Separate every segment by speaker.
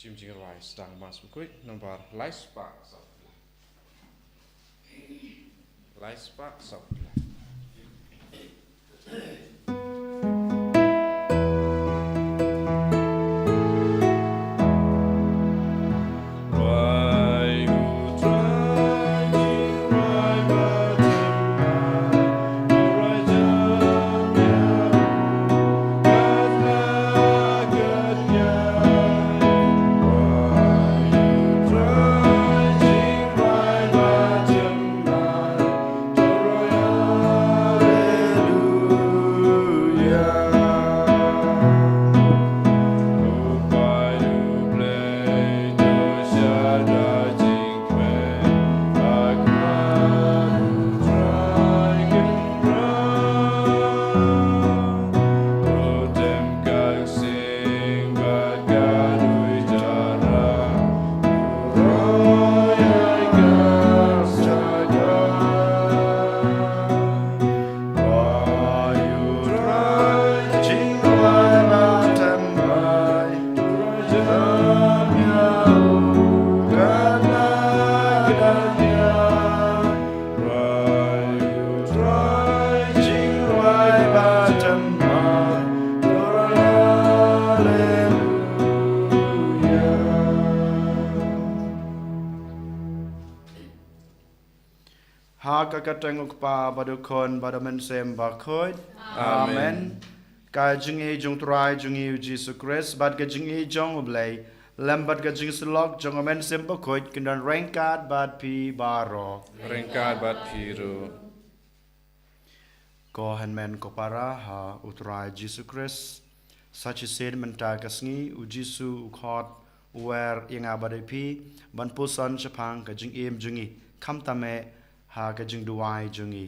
Speaker 1: chim chim rice dang mas Bakhuid nomor light spark sop.
Speaker 2: Kakatang ukpa badukon badamen sem Bakhuid. Amen. Ka jingi jung trai jungi Jesus Christ bad ka jingi jong ublay lambat ka jing slok jong amen sem Bakhuid kindan rengkat bad pi baro.
Speaker 1: Rengkat bad piru.
Speaker 2: Ko hanmen ko para ha utrai Jesus Christ such a said menta ka Sngi u Jisu u khot wer yang abade pi ban pusan chapang ka jing em jungi kam tame ha ka jing duai jungi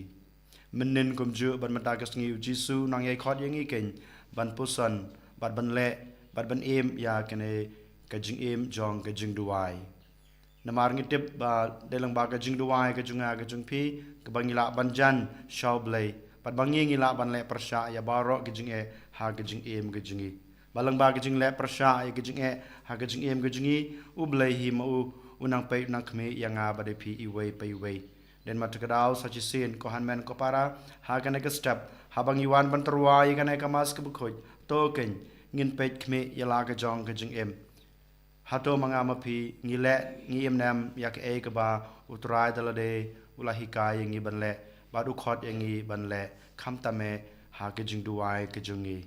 Speaker 2: menin kum ju ban mata ka Sngi u Jisu nang ye khot yang ken ban pusan bat ban le bat ban em ya kene ka jing em jong ka jing duai namar ngitip ba delang ba ka jing duai ka junga ka jung pi ka bangila ban jan shaw blay pat bangi ngila ban le persya ya baro ka jing e ha ka jing em ka jingi balang ba ka jing le persya ya ka jing e ha ka jing em ka jingi u blay hi ma u unang pe nang khme yang a ba de pi i wei pe wei den matkadau sachi sin ko hanmen ko para ha kana ka step habang iwan ban terwa i kana ka mas ka Bakhuid to ken ngin pet khme yala ka jong ka jing em hato manga ma phi ngile ngi em nam yak e ka ba utrai dala de ulahi ka ngi ban le ba du khot ngi ban le kham ta me ha ka jing duai ka jungi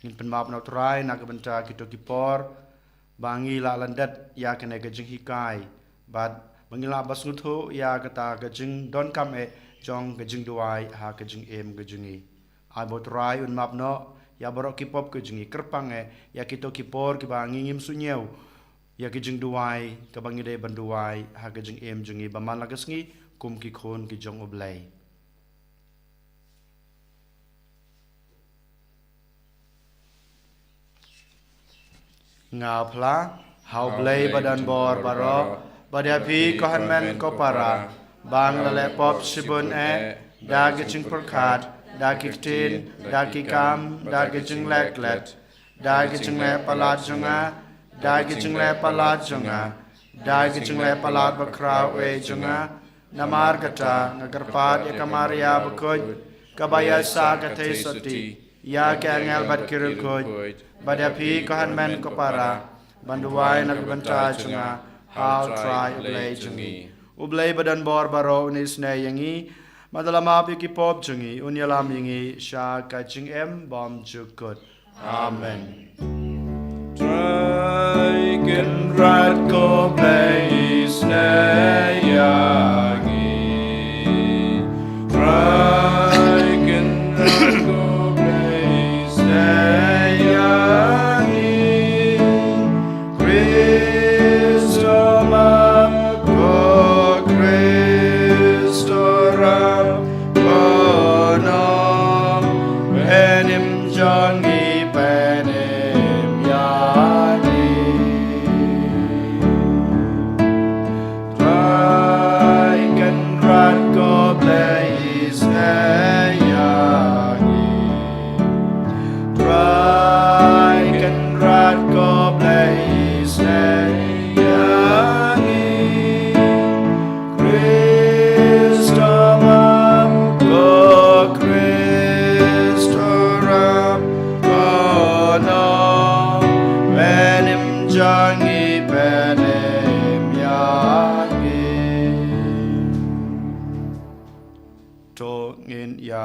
Speaker 2: ngin pen map na utrai na ka banta ki to ki por bangi la landat ya kana ka jing hikai bad Mangila basngutho ya kata ka jing don kam e jong ka jing duai ha ka jing em ka jungi ai bot rai un map no ya borok ki pop ka jungi kerpang e ya kito ki por ki ba ngingim sunyeu ya ki jing duai ka bangide ban duai ha ka jing em jungi ba man la ka Sngi kum ki khon ki jong oblai nga phla hau blai badan bor baro Pada pi ko hanmen ko para bang lale pop sibun e da gijing perkat da kiktin da kikam da gijing leklet da gijing le palat junga da gijing le palat junga da gijing le palat bakraw e junga namar kata ngagarpat ya kamaria Bakhuid kabaya sa kate soti ya kangel bat kirukod pada pi ko hanmen ko para banduai nagbanta junga how try ublay jungi ublay badan bor baro unis ne yangi madalama pi ki pop jungi unyalam yangi sha ka jing em bom jukut amen try can rat ko place ne yangi try can rat ko place ne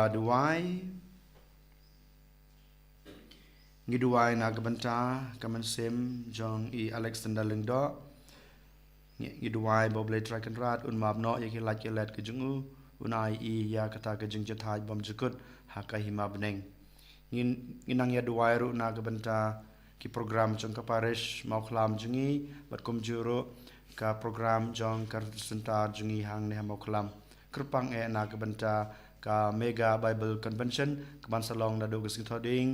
Speaker 2: duai ngiduai na gabanta kaman sem jong I Alexander Lingdo ngiduai boble trakan rat un mab no yaki lak yelet ke jungu unai I ya kata ke jing jathaj bom jukut hakai hima beneng nginang ya duai ru na gabanta ki program jong ka parish Mawkhlam jungi bat kum juro ka program jong kar sentar jungi hang ne Mawkhlam kerpang na gabanta ka mega Bible convention kaban salong na do gesing thoding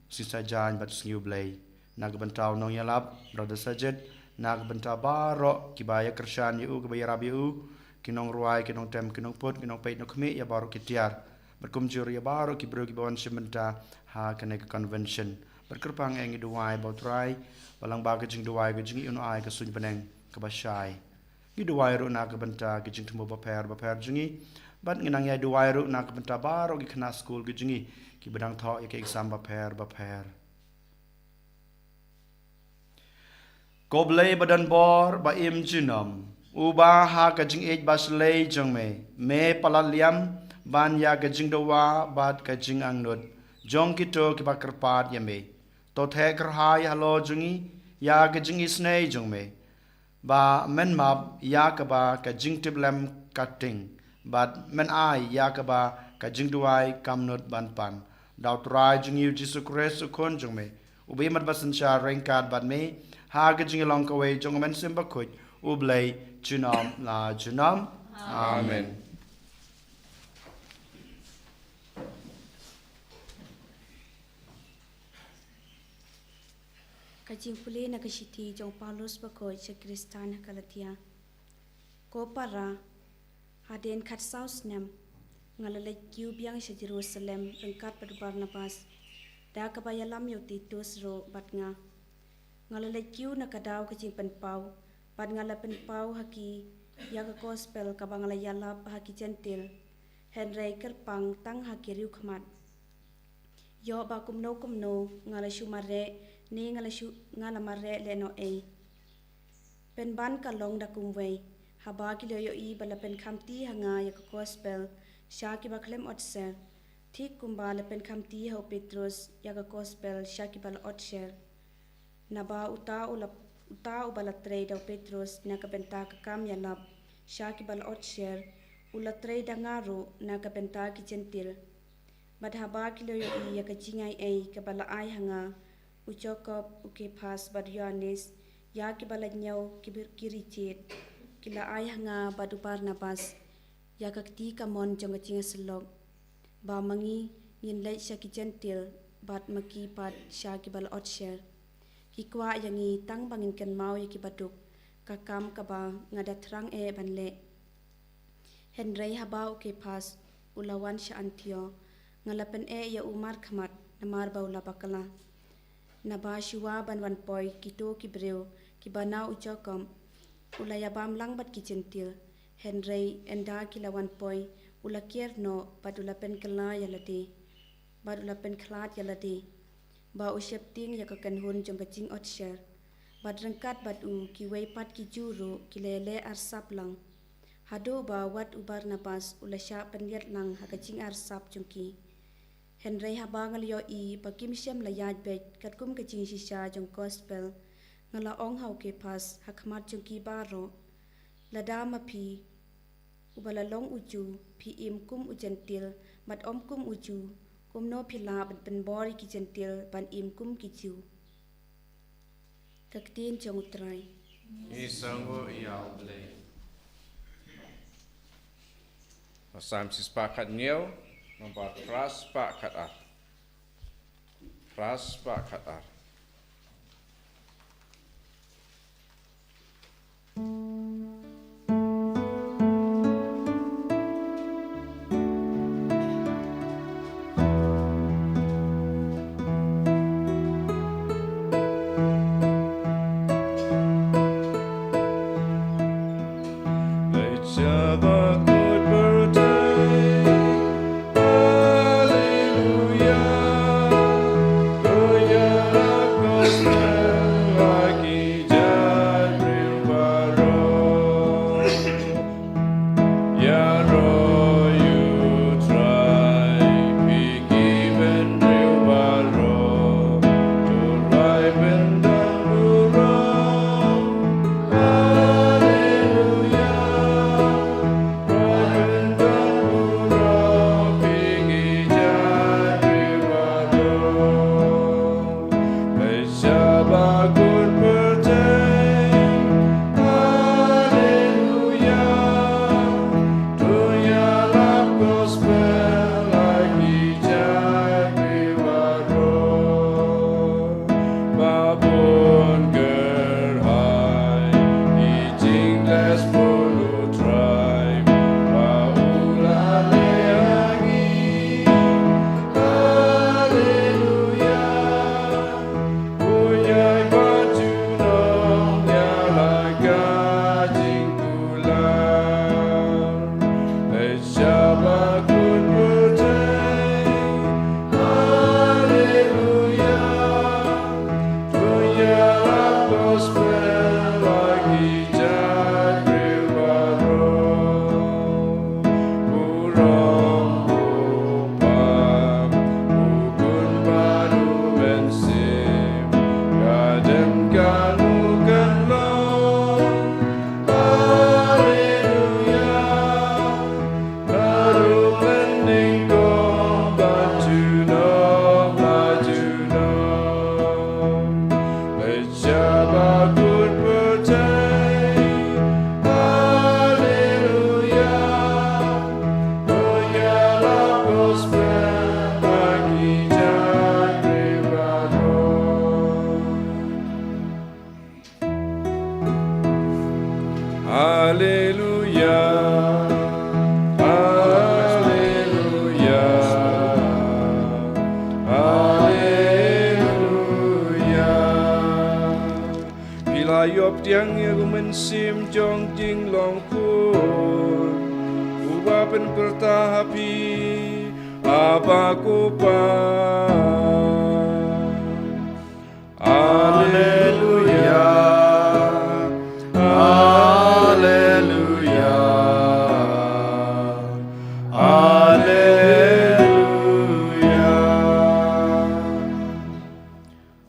Speaker 2: sisa jan bat sngiu blay nag bentau nong yalap brother sajid nag benta baro kibaya kershan yu kibaya rab yu kinong ruai kinong tem kinong put kinong pait no khmi ya baro kitiar berkum jur ya baro kibro kibawan simenta ha kene convention berkerpang eng duai botrai balang ba ke jing duai ke jing unu ai ke sun beneng ke basai gi duai ru nag benta ke jing tumo baper jingi bat nginang ya duai ru nag benta baro gi khna school ke jingi ki bedang tho ya ke exam baper koblei badan bor ba im jinom uba ha ka jing ej baslei jong me palaliam ban ya ka jing dowa bat ka jing angnut jong kito ki bakar pat ya me to the kar hai halo jungi ya ka jing isnei jong me ba men map ya ka ba ka jing tiblem cutting bat men ai ya ka ba ka jing duai kamnut ban pan daw trai jing yu Jesus Christ kon jong me ubi mat basan sha rengkat bat me ha ka jing long ka we jong men sim Bakhuid ublei junam la junam amen
Speaker 3: Kajing puli na kasiti jong Paulus Bakhuid sa Kristan na Galatia. Ko para haden kat saus nem ngalalay kiu biang sa Jerusalem rengkat pada Barnabas da kabayalam yo Titus ro bat nga ngalalay kiu na kadaw kajing penpau bat ngala penpau haki ya ka gospel kabangalayalap haki gentil Henry kerpang tang haki riu khmat yo ba kumno ngala shumare ni ngala mare le no e pen ban kalong da kumwei haba ki lo yo I bala pen khamti hanga ya gospel sha ki baklem otser thik kumba le pen khamti ho Petrus ya gospel sha ki bala otser naba uta ubala trade do Petrus na ka benta ka kam ya lab sha ki bala otser ula trade ngaro na ka benta ki gentil bad haba ki lo yo I ya ka jingai e ka bala ai hanga Ucokop uke pas bad Yohanes ya ki bala nyau kiricit kila ai hanga badu Barnabas ya kakti kamon jong jinga selok ba mangi yin lait sya ki gentil bat maki pat sya ki bala otshare ki kwa yangi tang bangin kan mau ya ki baduk kakam kaba ngada terang e banle Henry haba uke pas ulawan sya antio ngalapen e ya umar khamat namar ba ula bakala naba shiwa ban poi kito ki breu ki bana ucokom ulaya bam lang bat ki gentil Henry enda ki lawan poi ula kierno badula pen kala yalati badula pen klat yalati ba usyep ting ya ka kan hun jong kaching otshar bad rengkat bad u ki wei pat ki juru ki lele arsap lang hado ba wat u Barnabas ula sya penyet lang ha kaching arsap jongki Henry haba ngal yo I pakim syam la yaj bet kat kum kaching shisha jong gospel ngala ong hau ke pas hakmat jong ki baro lada mapi ubala long uju pi im kum ujentil mat om kum uju kum no pila ben bori ki gentil ban im kum ki chu kaktin jong utrai
Speaker 1: Isango iau blay Sam sispakat niau nomor ras pak kat ar ras pak kat ar Lait-ïa Bakhuid berdei Haleluya Goya gospel lagi jadril baro tiang ya gumen sim jong jing long pun uba pen pertahapi abaku pa
Speaker 2: Haleluya, Haleluya, Haleluya.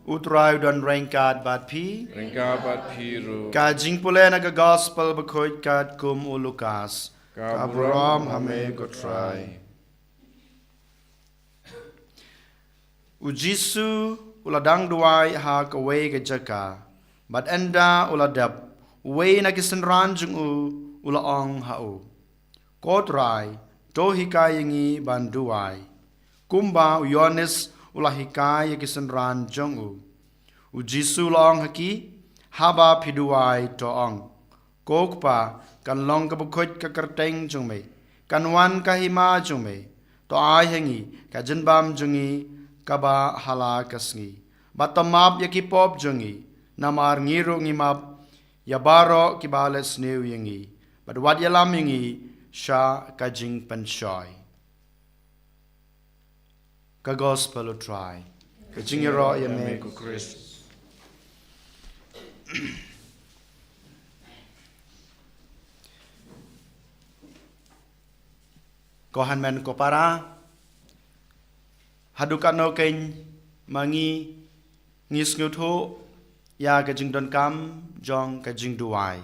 Speaker 2: Utrai dan rengkat bat pi.
Speaker 1: Ringkabat piru
Speaker 2: Kajing pule naga gospel Bakhuid kat kum ulukas. Kabram hame gotrai. Ujisu uladang duai ha kawe ke jaka. Bat enda uladap. We na kisenran jung ula ong ha u. Kotrai to hikayengi banduai. Kumba uyonis ula hikay kisenran jung Ujisu long haki haba piduai to ong. Kokpa kan long ka Bakhuid ka kerteng jung me. Kan wan ka hima jung me. To ai hengi ka jinbam jungi kaba hala kasngi. Batamap yaki pop jungi. Namar ngiru ngimap yabaro kibales new yengi. But wat yalam yengi sha kajing penshoy. Ka gospel try. Kajing yaro yame ku Christ. Kohan men ko para hadukan no ken mangi ngis ngutho ya kajing don kam jong kajing duai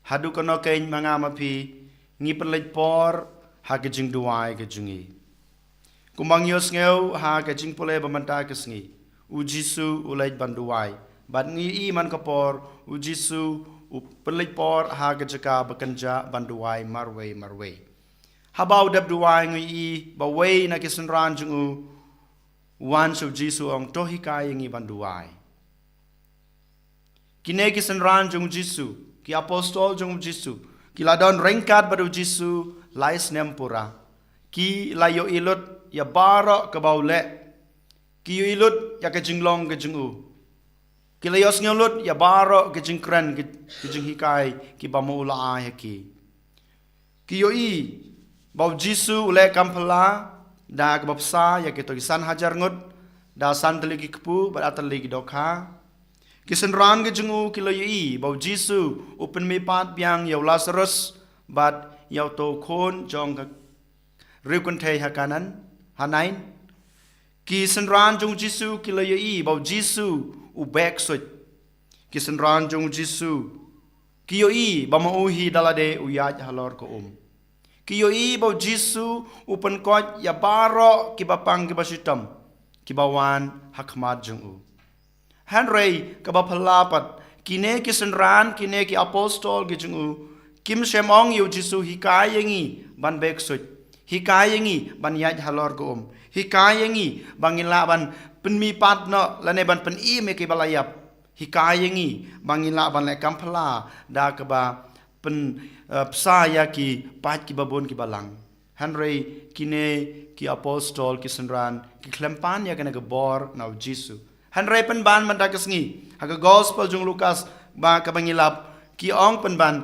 Speaker 2: hadukan no ken manga mapi ngi perlej por ha kajing duai kajingi kumang yos ngeu ha kajing pole bamanta kasngi ujisu ulej banduai bat ngi I man kapor ujisu perlej por ha kajaka bakanja banduai marwe habau dab duai ngi I bawai na kisenran jungu wan su jisu ong tohi kai ngi banduai kine kisenran jung jisu ki apostol jung jisu ki ladon rengkat badu jisu lais nempura ki layo ilut ya bara ke baule ki yu ilut ya ke jinglong ke jingu ki layos ngelut ya bara ke jingkren ke jing hikai ki bamula ai ki yo I bau jisu ule kampala da kebapsa ya kita kisan hajar ngut da santeli ki kepu bat ateli ki dokha kisan ran ke jengu kilo yi bau jisu open me pat biang ya Lazarus bat ya to khon jong ka rikun thei hakanan hanain kisan ran jong jisu kilo yi bau jisu u back sut kisan ran jong jisu kiyo I bama uhi dalade uyaj halor ko Kiyo I bau jisu upan kot ya baro ki bapang ki basitam ki bawan hakmat jung Henry ka bapalapat kine ki senran kine ki apostol ki jung kim semong yu jisu hikayengi ban beksut hikayengi ban yaj halor ko hikayengi bangila ban penmi patno lane ban pen I me ki balayap hikayengi bangila ban le kampala da ka ba pen psaya ki pat ki babon ki balang Henry kine ki apostol ki senran ki klempan ya kana gebor nau jisu Henry pen ban mandakasngi haga gospel jung Lukas ba ka bangilap ki ong pen ban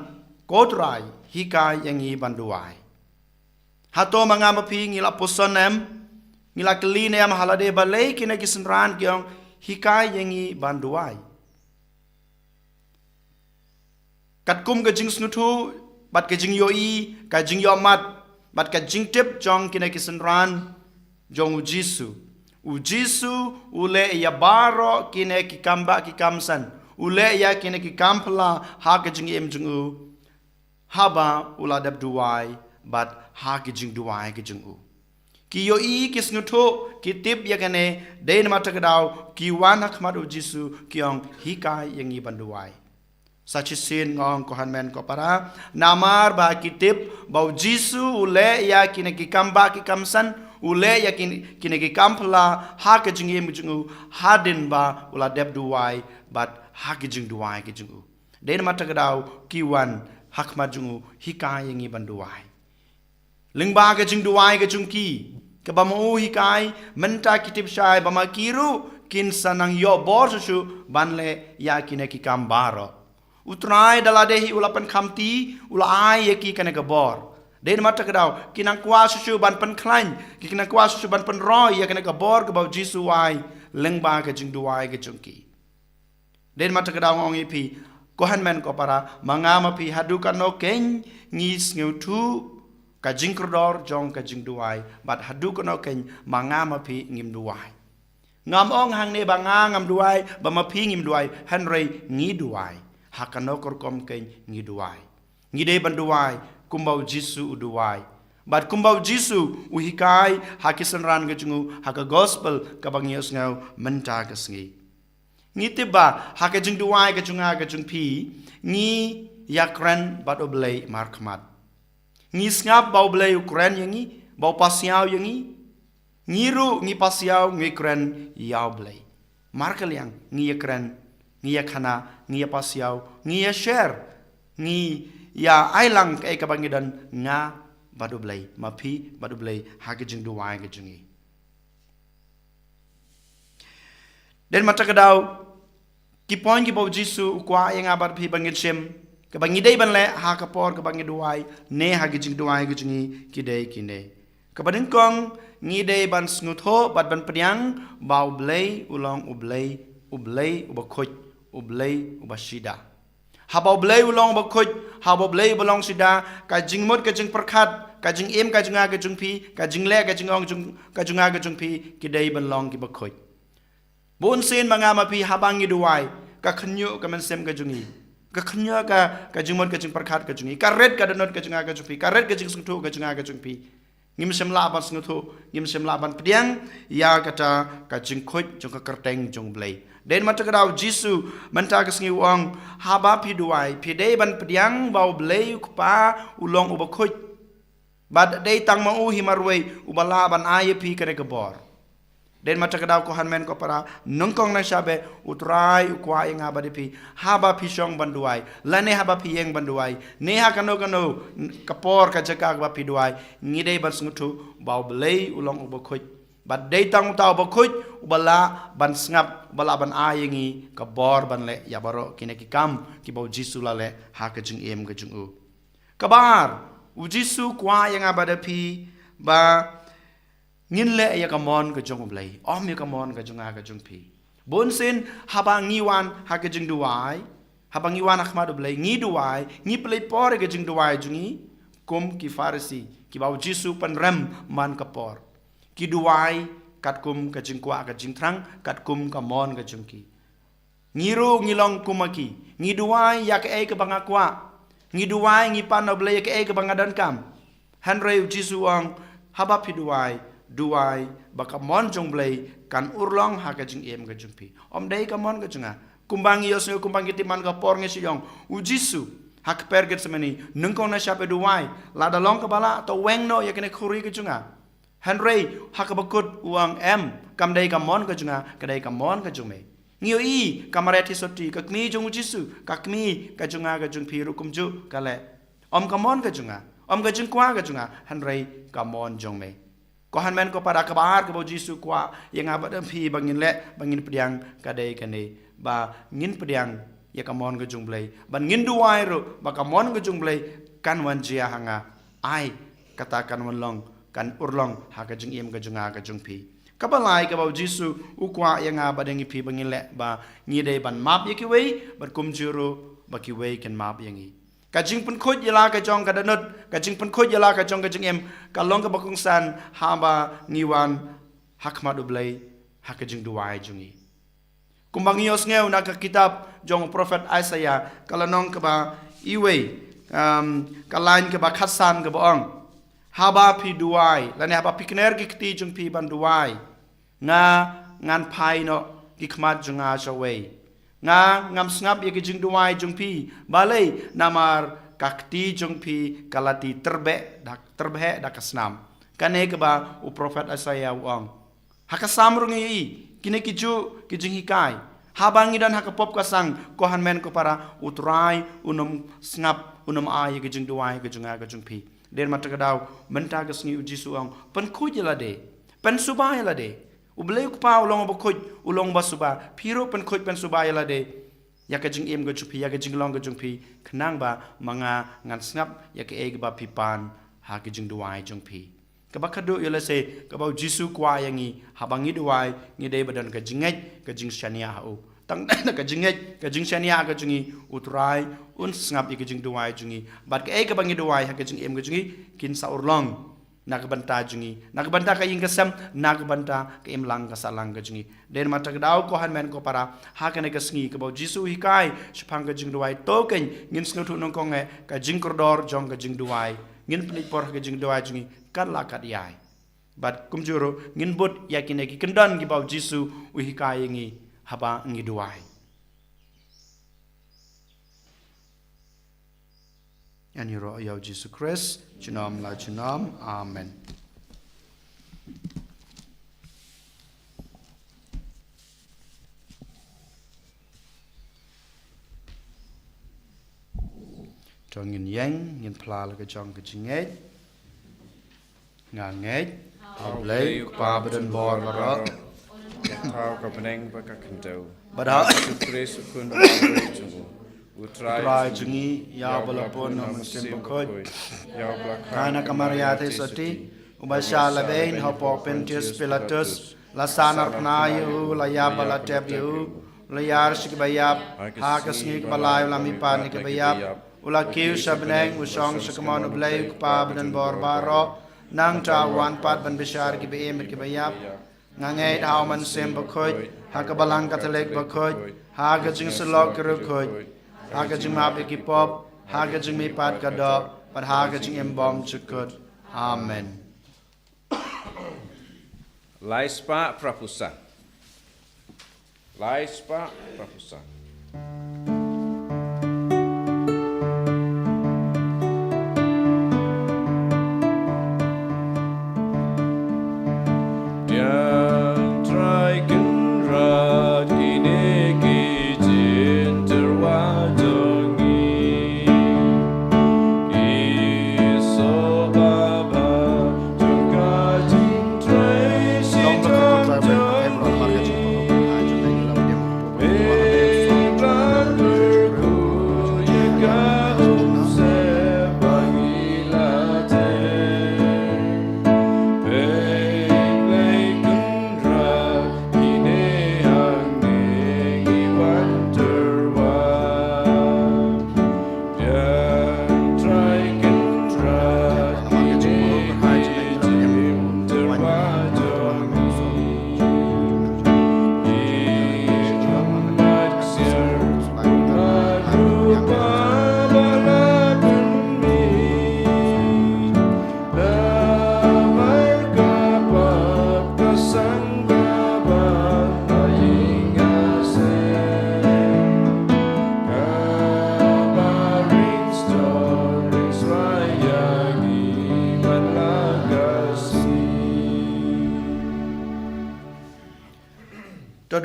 Speaker 2: kotrai hikai yangi banduai hato manga mapi ngila posonem ngila kelinem halade balai kine ki senran ki ong hikai yangi banduai kat kum ka jing snutu bat ka jing yo I ka jing yo mat bat ka jing tip jong kina kisenran jong ujisu ule ya baro kine ki kamba ki kamsan ule ya kine ki kampla ha ka jing em jing haba ula dab duai bat ha ki jing duai ki jing ki yo I ki snutu ki tip ya kane dein matakadaw ki wan hakmat ujisu ki ong hikai yangi banduai Sachisin ngong kohan men ko para namar ba kitip bau jisu ule ya kine ki kamba ki kamsan ule ya kine ki kampla ha ke jingi mujungu hadin ba ula deb duai bat ha ke jing duai ke jungu den matagadaw ki wan hakma jungu hikai yangi banduai lingba ke jing duai ke jungki ke ba mu hikai menta kitip shai ba makiru kin sanang yo bor su banle ya kine ki kambaro Utrai daladehi ulapan kamti ulai yaki kana gabor. Den mata kedau kinang kwa susu ban pen klain kinang kwa susu ban pen roy ya kana gabor gabau Jisu wai lengba ke jing duai ke jungki. Den mata kedau ngong ipi kohan men ko para mangama pi hadukan no ken ngis ngeutu ka jing krodor jong ka jing duai bat hadukan no ken mangama pi ngim duai. Ngam ong hang ne banga ngam duai ba ma pi ngim duai hanrei ngi duai hakano korkom ken ngi duai. Ngi de ban duai kumbau Jisu uduai. Bat kumbau Jisu uhikai hakisan ran ke jungu haka gospel ka bangios ngau menta ke Sngi. Ngi tiba haka jing duai ke junga ke jung pi ngi yakren bat oblei markmat. Ngi ngap bau blei ukren yangi bau pasiau yangi ngiru ngi pasiau ngi kren yau blei. Markel yang ngi yakren ngi yakana ngi pasiau ngi share ngi ya ailang ke kabangidan nga badu blei mapi badu blei haka jing duai ke jungi. Dan mata kedau ki poin ki bau Jisu kwa yang abar pi bangit shem ke bangi dei ban le ha ka por ke bangi duai ne ha ki jing duai ke jungi ki dei kine ke badeng kong ngi dei ban snutho bat ban priang bau blei ulong ublei ubakoj ublei ubashida ha bau blei ulong ubakoj ha bau blei belong sida ka jing mot ka jing perkhat ka jing em ka junga ke jung pi ka jing le ka jing ong jung ka junga ke jung pi ki dei ban long ki bakoj. Bon sen mangama pi habangi duai ka khnyo ka mensem ka jungi ka khnya ka jingmon ka jing perkhat ka jungi ka red ka danot ka junga ka jungpi ka red ka jing sungthu ka junga ka jungpi ngim sem la ban sungthu ngim sem la ban pdiang ya kata ka jing khoj jung ka kerteng jung blei den mata kadau Jisu menta ka Sngi wong haba pi duai pi dei ban pdiang bau blei kpa ulong uba khoj bad dei tang ma u himarwei ubala ban aye pi ka ke bor. Den mata kadau ko hanmen ko para nongkong na sabe utrai ukwa inga badipi haba pisong banduai lane haba piyeng banduai neha kano kapor ka jaka ba piduai ngide ban snguthu bau belei ulong ubakhuj bad dei tang tau bakhuj ubala ban sngap bala ban ayengi ka bor ban le ya baro kineki kam ki bau Jisu lale ha ka jing em ka jung u kabar u Jisu kwa inga badapi ba ngin le ya kamon ka jong blai om ya kamon ka jonga ka jong pi bon sin haba ngiwan ha ka jing duai haba ngiwan akhma do blai ngi duai ngi play por ka jing duai jungi kum ki farisi ki bau Jisu pan rem man ka por ki duai kat kum ka jing kwa ka jing trang kat kum ka mon ka jong ki ngiru ngilong kumaki ngi duai ya ka e ka banga kwa ngi duai ngi pan do blai ya ka e ka banga dan kam hanrei Jisu ang haba pi duai baka mon jong blei kan urlong ha ka jing em ka jung pi om dei ka mon ka junga kumbang yos ne kumbang kiti man ka por nge siyong u Jisu ha ka perget semani nungkong na shape duai la da long ka bala to weng no ya kene khuri ka junga hanrei ha ka bakut uang em kam dei ka mon ka junga ka dei ka mon ka jung me ngio i kamareti soti ka kmi jong u Jisu ka kmi ka junga ka jung pi rukum ju ka le om ka mon ka junga om ka jung kwa ka junga hanrei ka mon jong me ko hanmen ko pada kabar ke bau Jisu kwa yang abad pi bangin le bangin pediang kadai kane ba ngin pediang ya kamon ke jungblai ban ngin duai ro ba kamon ke jungblai kan wan jia hanga ai katakan wan long kan urlong ha ka jing im ka junga ka jungpi kabalai ke bau Jisu ukwa yang abad ngi pi bangin le ba ngi dei ban map ye ki wei ban kum juro ba ki wei kan map yangi kajing pun khoj yala ka jong ka danut kajing pun khoj yala ka jong ka jing em ka long ka bakung san haba ngiwan hakma do blai hakajing duai jungi kumbang yos ngeu na ka kitab jong prophet Isaiah kala nong ka ba iwe ka lain ka ba khasan ka ba ong haba pi duai lane haba pikner ki kti jung pi ban duai nga ngan pai no ki khmat junga shawei nga ngam snap ye jing duai jung pi balai namar kakti jung pi kalati terbe dak kasnam kane ke ba u prophet Isaiah wang hakasam rungi kine kiju kijing hikai habangi dan hakapop kasang kohan men ko para utrai unum snap unum ai ye jing duai ke jung pi den mata kadau menta ke Sngi u Jisu ang pen khujela de pen subaya la de ublei ku pa ulong ba khoj ulong ba suba phiro pen khoj pen suba yala de ya ka jing em ga chu phi ya ka jing long ga jung phi khnang ba manga ngan snap ya ka e ga ba phi pan ha ka jing duai jung phi ka ba khadu yo la se ka ba jisu kwa yangi ha bangi duai ngi de badan ka jingai ka jing shania ha o tang ka jingai ka jing shania ka jungi utrai un snap ya ka jing duai jungi bat ka e ka bangi duai ha ka jing em ga jungi kin sa urlong nak banta jungi nak banta ka ing kasam nak banta ka imlang ka salang ka jungi den mata ka daw ko han men ko para ha ka ne ka sngi ka bo jisu hikai shpang ka jing duai to ken ngin snu thu nong ko nge ka jing kordor jong ka jing duai ngin pni por ka jing duai jungi kan la kat yai bat kum juro ngin bot yakine ki kendan ki bo jisu hikai ngi haba ngi duai and you ro yo Jesus Christ Chinam la chinam amen Trong ngin pla la ka jong ka chinget nga nget oblei pa badan bor bara
Speaker 1: Thao ka peneng ba ka kentau.
Speaker 2: bada
Speaker 1: Chris kun
Speaker 2: utrai jungi ya balapon nam sim bakhoid
Speaker 1: Ya blak.
Speaker 2: kana kamaria the sati ubasha labein hopo pentius pilatus la sanar na yu la ya bala tep yu la yar sik bayap ha kasngi balai la mi pan ke bayap ula kiu sabneng usong sakmon blai pa badan bor baro nang ta wan pat ban bishar ki be em ki bayap ngangai daw man sim bakhoid ha ka balang katolek bakhoid ha ka jing selok kru khoi ha ka jing ma be ki pop ha ka jing mi pat ka do pat ha ka jing em bom chukut amen
Speaker 1: Laispa prapusa. Laispa prapusa.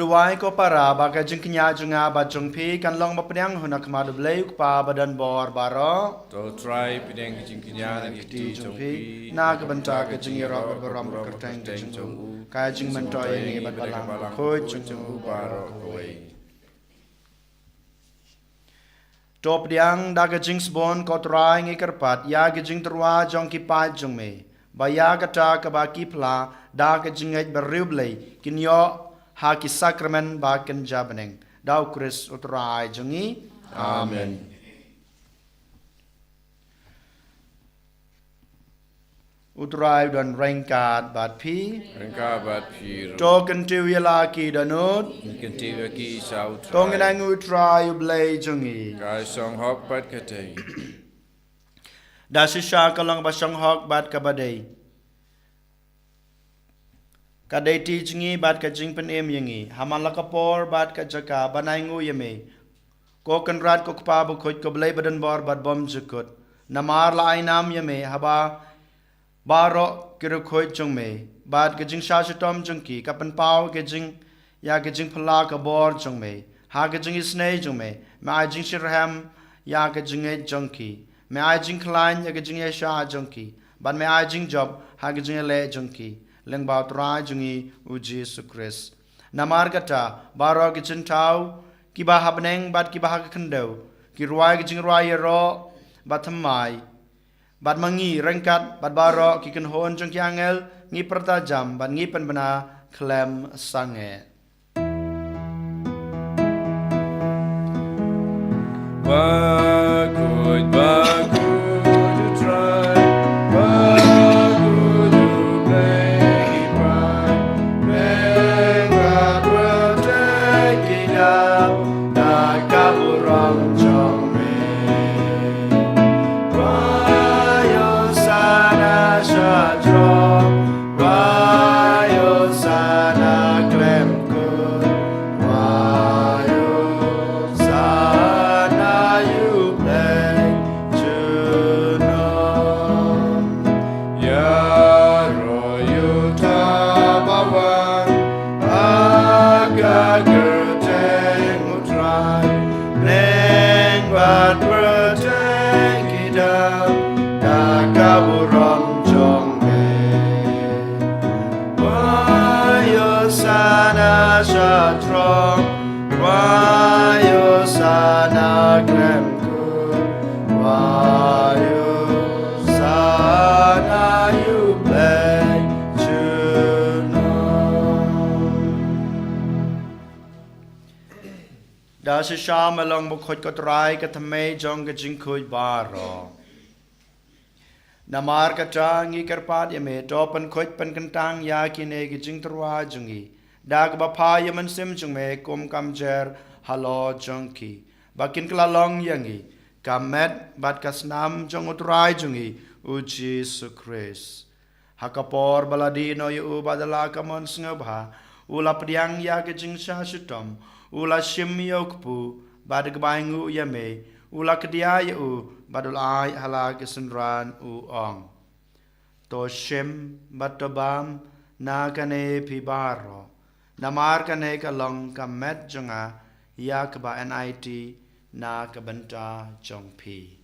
Speaker 2: Duai ko para baka jing knya junga ba jung phi kan long ba pnyang huna khma du blei pa badan bor baro
Speaker 1: To try pideng jing kinya dan
Speaker 2: ti
Speaker 1: kiti
Speaker 2: jung
Speaker 1: jong
Speaker 2: phi
Speaker 1: pi.
Speaker 2: na ka banta ka jing ro ba ram ka tang jing ka jing man toy ni ba balang khoi jung
Speaker 1: baro koi.
Speaker 2: top diang da ka jing sbon ko trai ngi karpat ya ka jing trwa jong ki pa jung me ba ya ka ta ka ba ki phla da ka jing ngai ba riu blei kin yo ha ki sacrament ba kan jabaneng dau Chris utrai jungi amen utrai dan rengkat bat phi
Speaker 1: Rengka bat piro.
Speaker 2: token tu yala ki danut
Speaker 1: Kenti ki sau try.
Speaker 2: tong nang utrai blei jungi
Speaker 1: Kai song hok bat katei.
Speaker 2: da sisha kalang ba song hok bat ka badai kadai ti jingi bat ka jing pen em yangi hamala ka por bat ka jaka banai ngu yame ko kan rat ko pa bu khoj ko blai badan bor bat bom jukut namar la ainam yame haba baro kiru khoj chung me bat ka jing sha tom chung ki ka pan pau ke jing ya ke jing phala ka bor chung me ha ke jing snei chung me ma jing shirham ya ke jing e chung ki me ai jing klain ya ke jing e sha chung ki ban me ai jing job ha ke jing le chung ki leng ba tra jungi u Jesus Christ namar kata baro ki chin tau ki ba habneng bat ki ba ha kendau ki ruai ki jing ruai ro bat thamai bat mangi rengkat bat baro ki ken hon jong ki angel ngi pertajam bat ngi penbena klem sange
Speaker 1: Bakhuid, Bakhuid, you try. Bakhuid, you play pride.
Speaker 2: Beng bat will take it up da kaburong jong me Wayo sana shadro Wayo sana klem kur Wayo sana you play juno
Speaker 1: Yaro, you tabawan.
Speaker 2: Aga gerteng utrai Neng bat berteng kidam Da kaburong jong me Wayo sana shatrong Wayo sana kremkur Wayo sana you play juno Da se sham along Bakhuid ko try ka thame jong ka jing khoi baro Namar ka changi karpat yame topan khoi pan kantang ya kine ki jing trwa jungi Dag ba pha yaman sim jung me kum kam jer halo jongki Bakin kala long yangi kamet bat kasnam jong utrai jungi u Jesus Christ Hakapor baladino yu badala kamon sngebha ula priang ya ke jing sha shutom ula shim yokpu bad gbaingu yame ula kedia yu badul ai hala kesenran u ong to shim batobam na kane pibaro namar kane kalong kamet jonga ya keba NIT na kabenta jongpi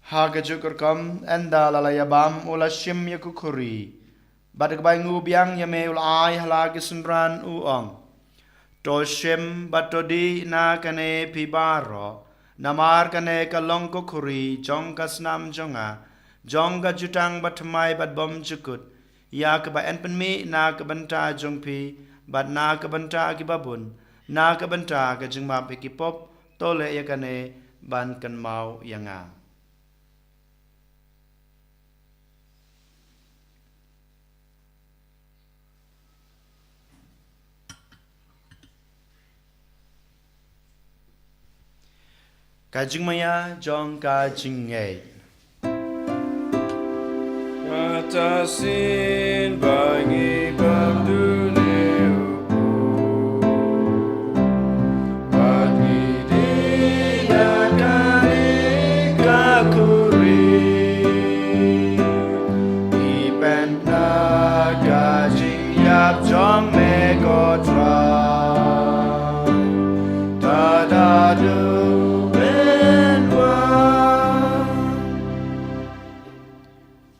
Speaker 2: Haga jukur kam enda lalaya bam ula shim yakukuri badak baingu biang yame ula ai halagi sunran uong to shim batodi na kane pibaro namar kane kalong kukuri jong kasnam jonga jonga jutang batmai bat bom jukut yak ba enpenmi na kabanta jongpi bat na kabanta kibabun na kabanta ka jingma pikipop tole yakane ban kan mau yanga Kajing maya jong kajing ngay
Speaker 1: Atasin bangi babdune upu Bagi dia kani kakuri
Speaker 2: Ipen na kajing yap jong me kotra Tadadu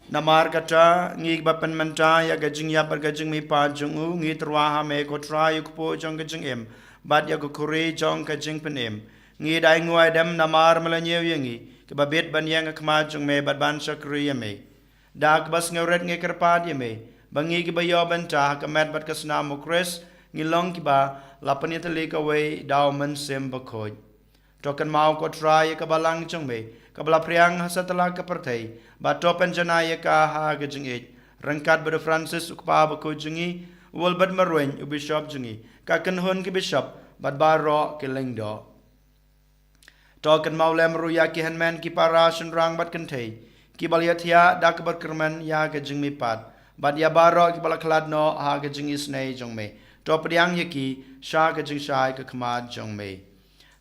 Speaker 2: Namar kata ngi bapan menta ya gajing ya par gajing mi pa jung u ngi trwa ha me ko tra yu po jong gajing em bad ya ko kuri jong gajing penem ngi dai nguai dem namar melanyew yangi ke babet ban yang khma jung me bad ban shakri ya me dak bas ngret ngi kerpad ya me bangi ki bayo ban ta ka met bad kasna mo kres ngi long ki ba lapan ya tali ka we daw man sem Bakhuid tokan mau ko tra ya ka balang jong me kabla priang hasatala ka perthai ba topen janaya ka ha gajing it rangkat ber Francis ukpa ba ko jungi wal bad marwen u bishop jungi ka kan hon ki bishop bad baro ke lengdo token maulem ru ya ki hanman ki parashin rang bad kan thai ki balyathia dak ber kerman ya gajing mi pat bad ya baro ki balaklad no ha gajing isnei jong me to priang yaki sha gajing shai ka khmad jong me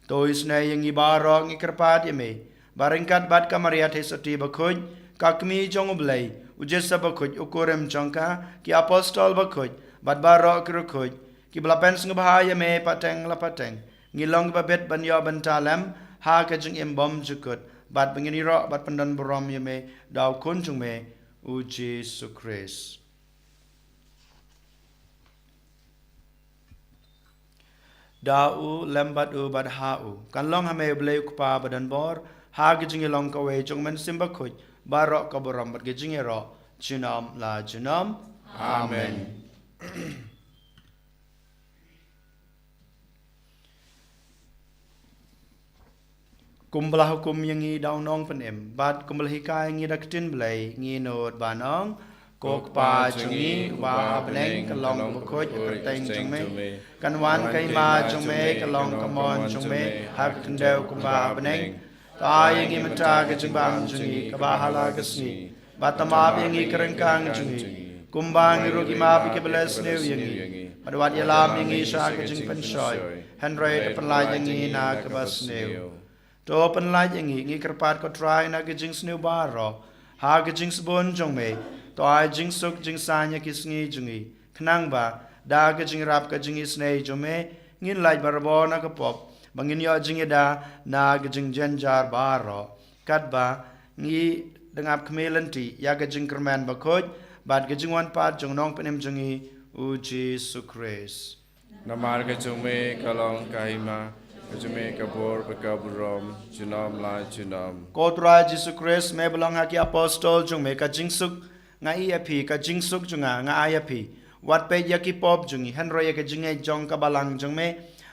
Speaker 2: to isnei yangi baro ngi kerpat ya me Baringkat bad kamaria tesati Bakhuid kakmi jong blai ujesa Bakhuid ukorem jongka ki apostol Bakhuid bad baro Bakhuid ki blapen sngbahaya me pateng la pateng ngilong babet banyo bantalem ha ka jing em bom jukut bat bengini ro bat pandan borom yeme daw kun jung me u Jesus Christ Dau lembat u bad hau kan long hame bleu kupa badan bor ha gijing long ka we jong men simba khuj barok ka boram bat gijing ro jinam la jinam amen Kumblah hukum yang ngi daw nong penem bat kumblah hikai ngi daktin blai ngi not banong kok pa jungi ba beneng kalong bukoj perteng jume kanwan kai ma jume kalong kamon jume hak kendau kumba beneng tai ngi mata ke jumbang jungi kabahala kesni batama yang ngi kerengkang jungi kumbang ngi rogi ma bi ke beles new yang ngi padwat yalam yang ngi sha ke jing pensoy henry penlai yang ngi na ke bas new to penlai yang ngi kerpat ko try na ke jing new baro ha ke jing sebon jume to ai jing suk jing sanya kisngi jungi knang ba da ka jing rap ka jing isnei jome ngin lai barbo na ka pop bangin yo jing da na ka jing jenjar baro kat ba ngi dengap kmelanti ya ka jing kerman ba khoj bad ka jing wan pat jong nong penem jungi u Jesus Christ
Speaker 1: Namar ka jume kalong kahima Jume kabor bakaburom junam la junam
Speaker 2: kotra Jesus Christ me belong ha ki apostol jong me ka jing suk ngai api ka jingsuk junga ngai api wat pe yaki pop jungi henro ya ka jingai jong ka balang jong me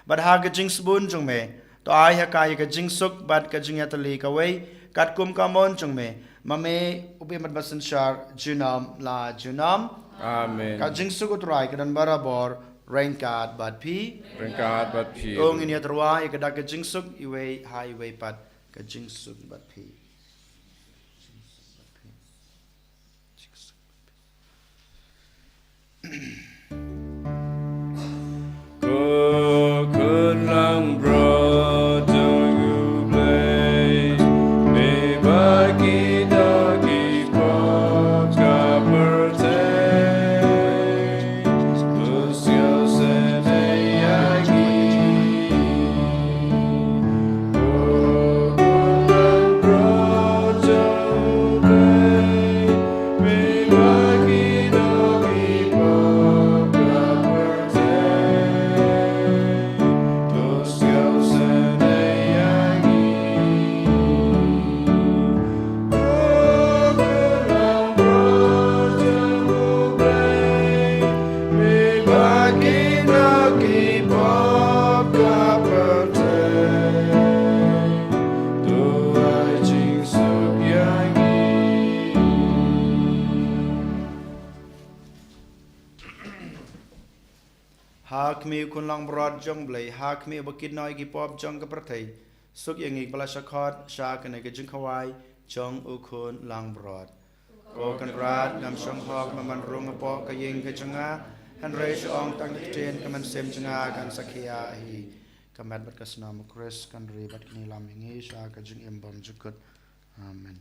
Speaker 2: bad ha ka jingsbun jong me to ai ha ka ya ka jingsuk bad ka jinga tali ka wei kat kum ka mon jong me mame ubi mat basan shar junam la junam
Speaker 1: amen
Speaker 2: ka jingsuk utrai ka dan barabor rain card bad pi
Speaker 1: Rengkat bat pi
Speaker 2: ong ini atrwa ya ka da ka jingsuk iwe ha iwe pat ka jingsuk bad pi
Speaker 1: Ko kun lang bro don't you play me bagi dagi pop kaperte Usio sene yagi Ko kun lang bro don't you play me bagi dagi pop kaperte
Speaker 2: hak mi kun lang brod jong blai hak mi bakit noi gi pop jong ka prathai suk yang ik bala shakhot sha kan ge jing khawai jong u kun lang brod ko kan rat nam shong hok man rung po ka yeng ke changa han re shong tang ten ka man sem changa kan sakhia hi kamat bat kasnam Chris kan ri bat ni lam ngi sha ka jing em bom jukut amen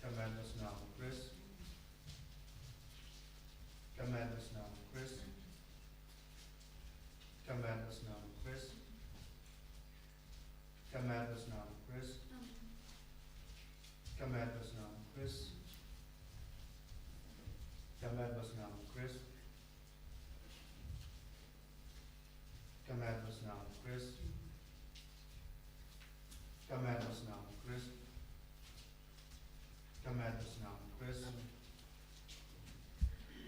Speaker 2: Command us now, Chris. Command us now, Chris. Command us now, Chris. Command us now, Chris. Command us now, Chris. Command us now, Chris. Command us now, Chris. Command us now, Chris. Command us now, Chris.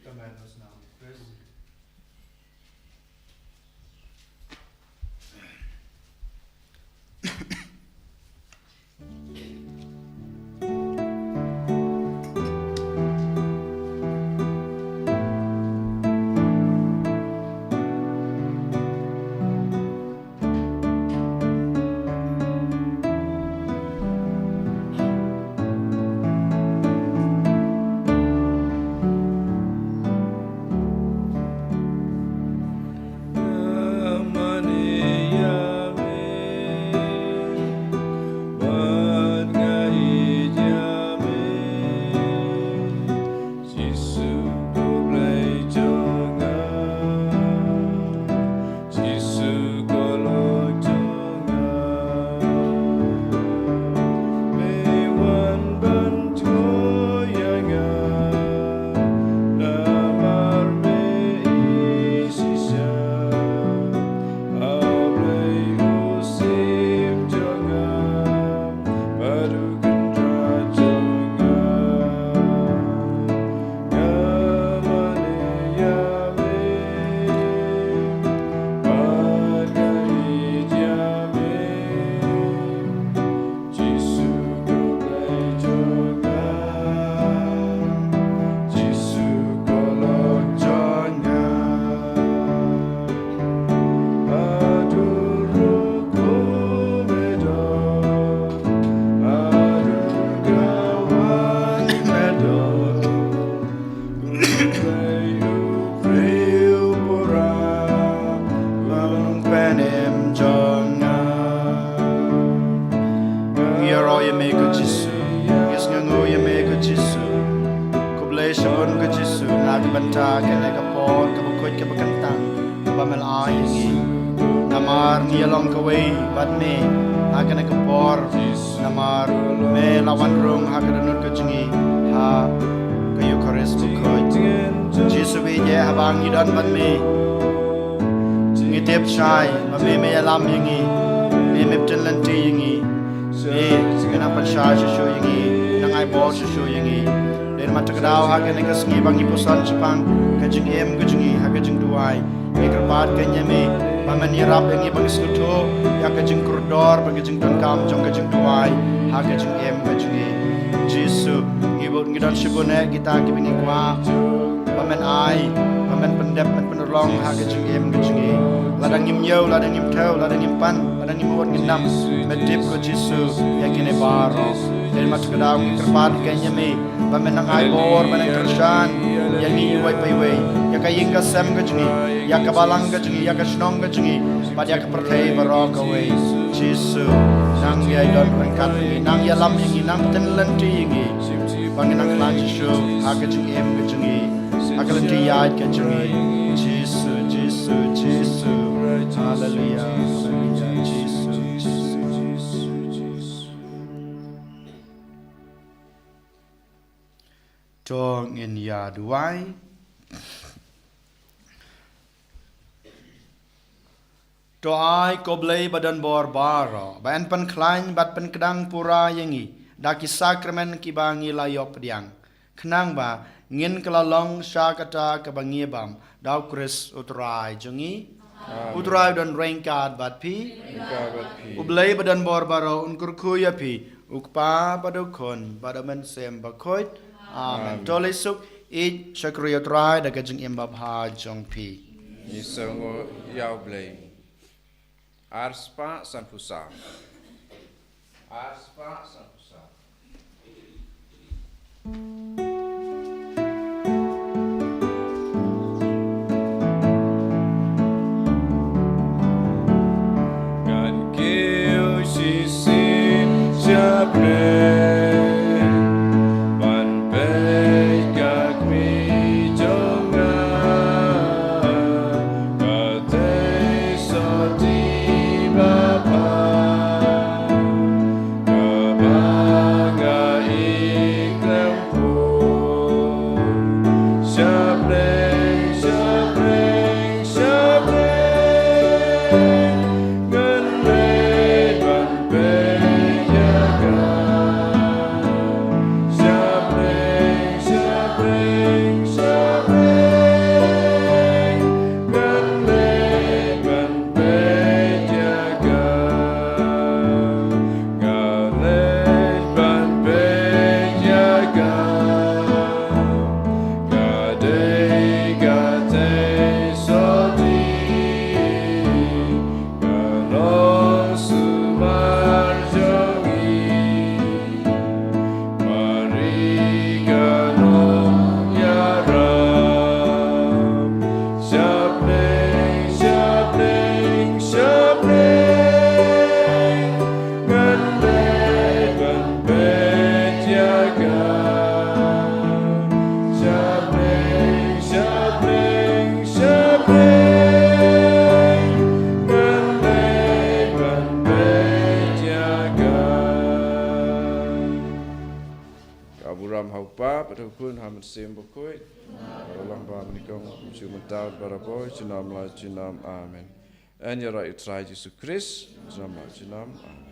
Speaker 2: Command us now, Chris. banta kene kapon kapukut kapakantang kapamel ay ngi namar ni along the way but me agana kapor namar me lawan rung hakaranut kachingi ha kayo kores bukut Jesu be je habang idan but me ngitep chai me alam yingi me mepten lanti yingi me kena pasha shu yingi nangai bol shu yingi dan matakadaw hagen ke Sngi bangi pusan Jepang kajing em kajingi hakajing duai mikrapat kanya me pamanirap yangi bangi skuto ya kajing kurdor kajing tangkam jong kajing duai hakajing em kajingi Jesu ngibut ngidan sibune kita kibingi kwa paman ai paman pendep penolong hakajing em kajingi ladang ngimyo ladang ngimtau ladang ngimpan ladang ngimut nginam medip ko Jesu yakine baro dan matakadaw mikrapat kanya me pamenang ay bor manang kershan yang ni way payway ya kaying ka sem ka jingi ya ka balang ka jingi ya ka snong ka jingi pada ka perthai barok away Jesu nang ya don rangkat nang ya lam yang nang tenlen ti ngi panginang klan Jesu ha ka jingi em ka jingi akal ti ya ka jingi Jesu Jesu Jesu hallelujah hallelujah Jesu Tong in ya duai to ai koblei badan bor baro ban pan klain bat pan kedang pura yangi daki sakramen ki bangi layop diang kenang ba ngin kelalong syakata ke bangi bam dau kris utrai jengi utrai dan rengkat bat pi ublei badan bor baro unkur kuya pi ukpa padukon badamen sem Bakhuid Amen. Toleh suk it syakriya trai da kajing imbab ha jong pi.
Speaker 1: Ni sango yau blei. Arspa sanpusa. Arspa sanpusa. God give she sin jabre. hukun hamad sim Bakhuid. Balang ba menikong ciuman taut baraboy cinam la cinam amen. En ya ra itrai Jesus Christ cinam la cinam amen.